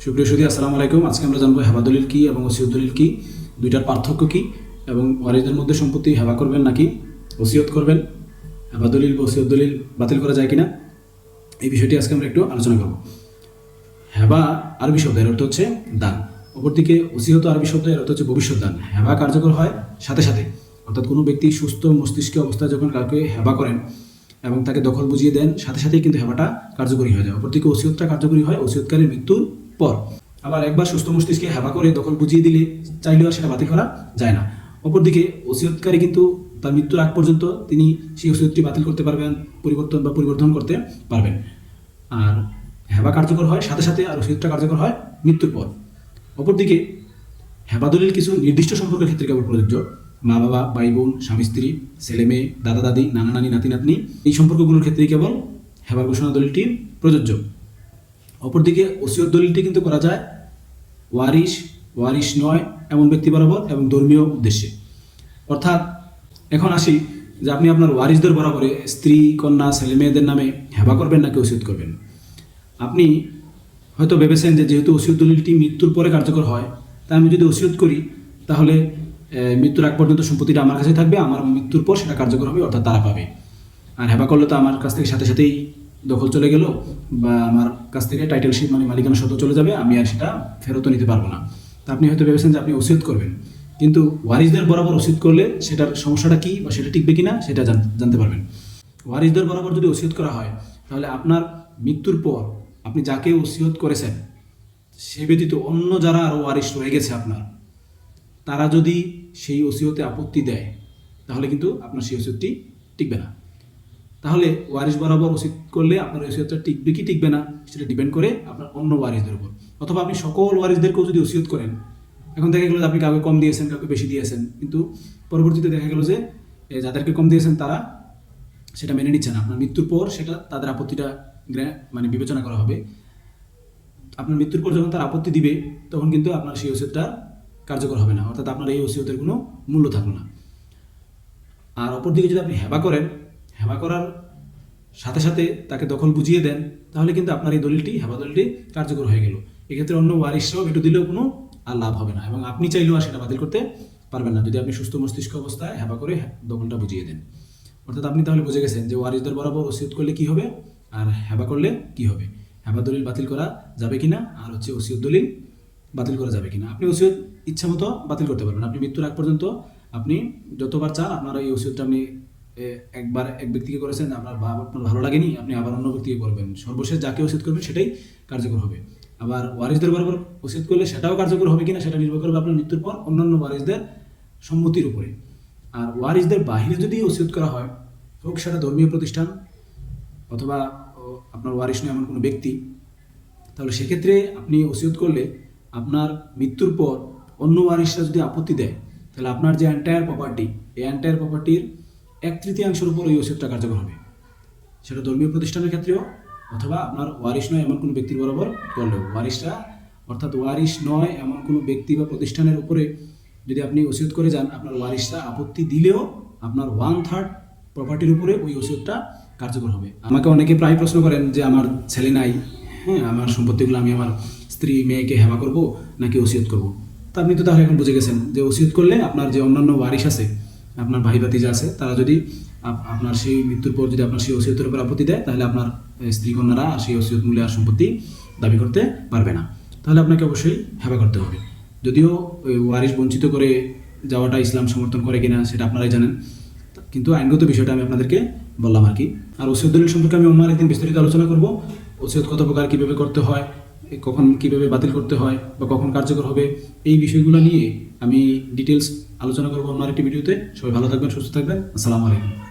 সুপ্রিয় সুধী, আসসালামু আলাইকুম। আজকে আমরা জানবো হেবা দলিল কি এবং ওসিয়ত দলিল কি, দুইটার পার্থক্য কি, এবং ওয়ারিসদের মধ্যে সম্পত্তি হেবা করবেন নাকি ওসিয়ত করবেন, হেবা দলিল বা ওসিয়ত দলিল বাতিল করা যায় কিনা, এই বিষয়টি আজকে আমরা একটু আলোচনা করব। হেবা আরবি শব্দ, এর অর্থ হচ্ছে দান। অপরদিকে ওসিয়ত আরবি শব্দ, এর অর্থ হচ্ছে ভবিষ্যৎ দান। হেবা কার্যকর হয় সাথে সাথে, অর্থাৎ কোনো ব্যক্তি সুস্থ মস্তিষ্ক অবস্থায় যখন কাউকে হেবা করেন এবং তাকে দখল বুঝিয়ে দেন, সাথে সাথেই কিন্তু হেবাটা কার্যকরী হয়ে যায়। অপরদিকে ওসিয়তটা কার্যকরী হয় ওসিয়তকারীর মৃত্যুর পর। আবার একবার সুস্থ মস্তিষ্কে হেবা করে দখল বুঝিয়ে দিলে চাইলেও সেটা বাতিল করা যায় না। অপরদিকে ওসিয়তকারী কিন্তু তার মৃত্যুর আগ পর্যন্ত তিনি সেই ওসিয়তটি বাতিল করতে পারবেন, পরিবর্তন করতে পারবেন। আর হেবা কার্যকর হয় সাথে সাথে, আর ওসিয়তটা কার্যকর হয় মৃত্যুর পর। অপরদিকে হেবা দলিল কিছু নির্দিষ্ট সম্পর্কের ক্ষেত্রে কেবল প্রযোজ্য। মা বাবা, ভাই বোন, স্বামী স্ত্রী, ছেলে মেয়ে, দাদা দাদি, নানা নানি, নাতি নাতনি, এই সম্পর্কগুলোর ক্ষেত্রেই কেবল হেবার ঘোষণা দলিলটি প্রযোজ্য। অপরদিকে ওসিয়ত দলিলটি কিন্তু করা যায় ওয়ারিশ নয় এমন ব্যক্তি বরাবর এবং ধর্মীয় উদ্দেশ্যে। অর্থাৎ এখন আসি যে আপনি আপনার ওয়ারিসদের বরাবরে স্ত্রী, কন্যা, ছেলে মেয়েদের নামে হেবা করবেন নাকি ওসিয়ত করবেন। আপনি হয়তো ভেবেছেন যে যেহেতু ওসিয়ত দলিলটি মৃত্যুর পরে কার্যকর হয়, তাই আমি যদি ওসিয়ত করি তাহলে মৃত্যুর আগ পর্যন্ত সম্পত্তিটা আমার কাছে থাকবে, আমার মৃত্যুর পর সেটা কার্যকর হবে, অর্থাৎ তারা পাবে। আর হেবা করলে তো আমার কাছ থেকে সাথে সাথেই দখল চলে গেল, বা আমার কাছ থেকে টাইটেলশিপ মানে মালিকানা সত্ত্ব চলে যাবে, আমি আর সেটা ফেরতও নিতে পারবো না। তা আপনি হয়তো ভেবেছেন যে আপনি ওসিয়ত করবেন, কিন্তু ওয়ারিসদের বরাবর ওসিয়ত করলে সেটার সমস্যাটা কী বা সেটা টিকবে কিনা সেটা জানতে পারবেন। ওয়ারিসদের বরাবর যদি ওসিয়ত করা হয় তাহলে আপনার মৃত্যুর পর আপনি যাকে ওসিয়ত করেছেন সে ব্যতীত অন্য যারা আরও ওয়ারিস রয়ে গেছে আপনার, তারা যদি সেই ওসিয়তে আপত্তি দেয় তাহলে কিন্তু আপনার সেই ওসিয়তটি টিকবে না। তাহলে ওয়ারিস বরাবর ওসিয়ত করলে আপনার ওসিয়তটা টিকবে কি টিকবে না সেটা ডিপেন্ড করে আপনার অন্য ওয়ারিসদের উপর। অথবা আপনি সকল ওয়ারিসদেরকেও যদি ওসিয়ত করেন, এখন দেখা গেলো যে আপনি কাউকে কম দিয়েছেন, কাউকে বেশি দিয়েছেন, কিন্তু পরবর্তীতে দেখা গেলো যে যাদেরকে কম দিয়েছেন তারা সেটা মেনে নিচ্ছে না। আপনার মৃত্যুর পর সেটা তাদের আপত্তিটা মানে বিবেচনা করা হবে। আপনার মৃত্যুর পর যখন তার আপত্তি দিবে তখন কিন্তু আপনার সেই ওসিয়তটা কার্যকর হবে না, অর্থাৎ আপনার এই ওসিয়তের কোনো মূল্য থাকলো না। আর অপরদিকে যদি আপনি হেবা করেন, হেবা করার সাথে সাথে তাকে দখল বুঝিয়ে দেন, তাহলে কিন্তু আপনার এই দলিলটি, হেবা দলিলটি কার্যকর হয়ে গেল। এক্ষেত্রে অন্য ওয়ারিশরাও একটু দিলেও কোনো আর লাভ হবে না, এবং আপনি চাইলেও আর সেটা বাতিল করতে পারবেন না যদি আপনি সুস্থ মস্তিষ্ক অবস্থায় হেবা করে দখলটা বুঝিয়ে দেন। অর্থাৎ আপনি তাহলে বুঝে গেছেন যে ওয়ারিসদের বরাবর ওসিয়ত করলে কী হবে আর হেবা করলে কী হবে, হেবা দলিল বাতিল করা যাবে কিনা, আর হচ্ছে ওসিয়ত দলিল বাতিল করা যাবে কিনা। আপনি ওসিয়ত ইচ্ছা মতো বাতিল করতে পারবেন। আপনি মৃত্যুর আগ পর্যন্ত আপনি যতবার চান আপনার এই ওসিয়তটা আপনি একবার এক ব্যক্তিকে করেছেন, আপনার ভালো লাগেনি, আপনি আবার অন্য ব্যক্তিকে করবেন। সর্বশেষ যাকে ওসিয়ত করবেন সেটাই কার্যকর হবে। আবার ওয়ারিসদের বরাবর ওসিয়ত করলে সেটাও কার্যকর হবে কিনা সেটা নির্ভর করবে আপনার মৃত্যুর পর অন্যান্য ওয়ারিসদের সম্মতির উপরে। আর ওয়ারিসদের বাহিরে যদি ওসিয়ত করা হয়, হোক সেটা ধর্মীয় প্রতিষ্ঠান অথবা আপনার ওয়ারিস নয় এমন কোনো ব্যক্তি, তাহলে সেক্ষেত্রে আপনি ওসিয়ত করলে আপনার মৃত্যুর পর অন্য ওয়ারিসরা যদি আপত্তি দেয়, তাহলে আপনার যে এন্টায়ার প্রপার্টি, এই এন্টায়ার প্রপার্টির 1/3 উপর ওই ওসিয়তটা কার্যকর হবে। সেটা ধর্মীয় প্রতিষ্ঠানের ক্ষেত্রেও অথবা আপনার ওয়ারিশ নয় এমন কোনো ব্যক্তির বরাবর করলেও। ওয়ারিশরা অর্থাৎ ওয়ারিশ নয় এমন কোনো ব্যক্তি বা প্রতিষ্ঠানের উপরে যদি আপনি ওসিয়ত করে যান, আপনার ওয়ারিশরা আপত্তি দিলেও আপনার 1/3 প্রপার্টির উপরে ওই ওসিয়তটা কার্যকর হবে। আমাকে অনেকে প্রায় প্রশ্ন করেন যে আমার ছেলে নাই, আমার সম্পত্তিগুলো আমি আমার স্ত্রী মেয়েকে হেবা করব নাকি ওসিয়ত করব। তা আপনি তো তাহলে এখন বুঝে গেছেন যে ওসিয়ত করলে আপনার যে অন্যান্য ওয়ারিশ আছে, আপনার ভাই ভাতিজা আছে, তারা যদি আপনার সেই মৃত্যুর পর যদি আপনার সেই ওসিয়তের উপর আপত্তি দেয়, তাহলে আপনার স্ত্রী কন্যারা সেই ওসিয়ত মূল্যে আর সম্পত্তি দাবি করতে পারবে না। তাহলে আপনাকে অবশ্যই হেবা করতে হবে। যদিও ওই ওয়ারিশ বঞ্চিত করে যাওয়াটা ইসলাম সমর্থন করে কিনা সেটা আপনারাই জানেন, কিন্তু আইনগত বিষয়টা আমি আপনাদেরকে বললাম আর কি। আর ওসিয়ত দলিল সম্পর্কে আমি অন্য আরেকদিন বিস্তারিত আলোচনা করব। ওসিয়ত কত প্রকার, কীভাবে করতে হয়, কখন কীভাবে বাতিল করতে হয় বা কখন কার্যকর হবে, এই বিষয়গুলো নিয়ে আমি ডিটেলস আলোচনা করবো অন্য আরেকটি ভিডিওতে। সবাই ভালো থাকবেন, সুস্থ থাকবেন। আসসালামু আলাইকুম।